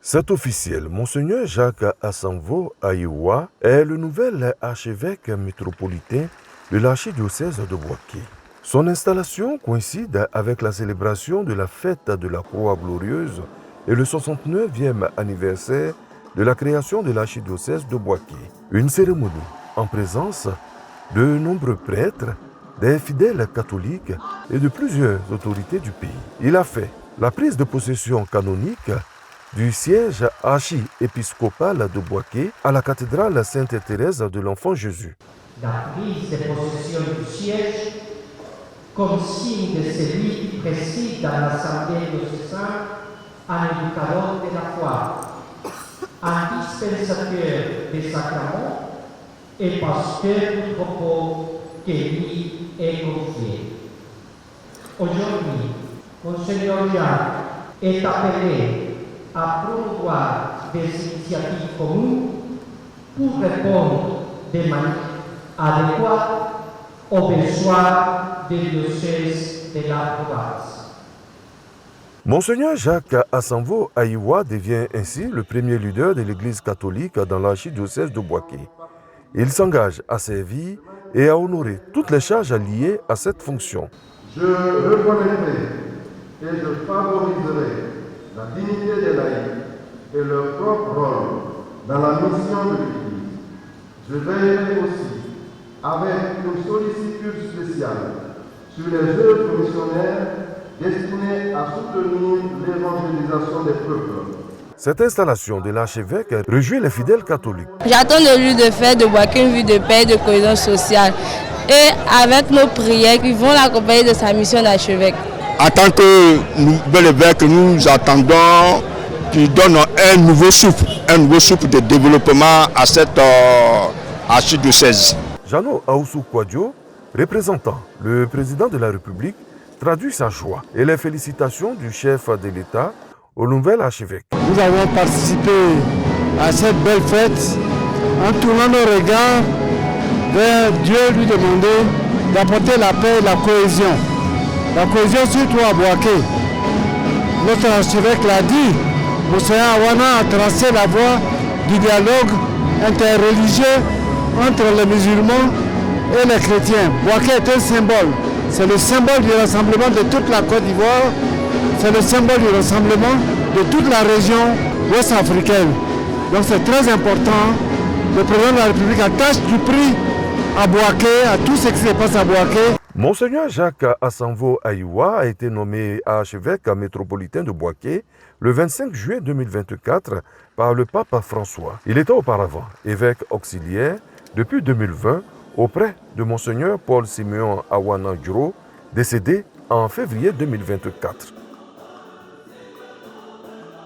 C'est officiel, Monseigneur Jacques Asanvo Ayiwa est le nouvel archevêque métropolitain de l'archidiocèse de Bouaké. Son installation coïncide avec la célébration de la fête de la Croix glorieuse et le 69e anniversaire de la création de l'archidiocèse de Bouaké. Une cérémonie en présence de nombreux prêtres, des fidèles catholiques et de plusieurs autorités du pays. Il a fait la prise de possession canonique du siège archiépiscopal de Bouaké à la cathédrale Sainte-Thérèse de l'Enfant Jésus. La prise de possession du siège comme signe de celui qui préside dans l'Assemblée diocésaine, un éducateur de la foi, un dispensateur des sacrements et pasteur du troupeau qui lui est confié. Aujourd'hui, Monseigneur Jacques est appelé à promouvoir des initiatives communes pour répondre de manière adéquate aux besoins des diocèses de la province. Monseigneur Jacques Asanvo Ayiwa devient ainsi le premier leader de l'Église catholique dans l'archidiocèse de Bouaké. Il s'engage à servir et à honorer toutes les charges liées à cette fonction. Je reconnaîtrai et je favoriserai la dignité des laïcs et leur propre rôle dans la mission de l'Église. Je veillerai aussi avec une sollicitude spéciale sur les œuvres missionnaires destinées à soutenir l'évangélisation des peuples. Cette installation de l'archevêque réjouit les fidèles catholiques. J'attends de lui de faire de Bouaké une vie de paix et de cohésion sociale. Et avec nos prières, ils vont l'accompagner de sa mission d'archevêque. En tant que nouvel évêque, nous attendons qu'il donne un nouveau souffle de développement à cette archidiocèse. Jano Aoussou Kouadio, représentant le président de la République, traduit sa joie et les félicitations du chef de l'État au nouvel archevêque. Nous avons participé à cette belle fête en tournant nos regards vers Dieu, lui demander d'apporter la paix et la cohésion. La cohésion surtout à Bouaké. Notre archevêque l'a dit, Monseigneur Awana a tracé la voie du dialogue interreligieux entre les musulmans et les chrétiens. Bouaké est un symbole. C'est le symbole du rassemblement de toute la Côte d'Ivoire. C'est le symbole du rassemblement de toute la région ouest-africaine. Donc c'est très important. Le président de la République attache du prix à Bouaké, à tout ce qui se passe à Bouaké. Monseigneur Jacques Asanvo Ayiwa a été nommé archevêque métropolitain de Bouaké le 25 juillet 2024 par le pape François. Il était auparavant évêque auxiliaire depuis 2020 auprès de Monseigneur Paul Siméon Awana Djuro, décédé en février 2024.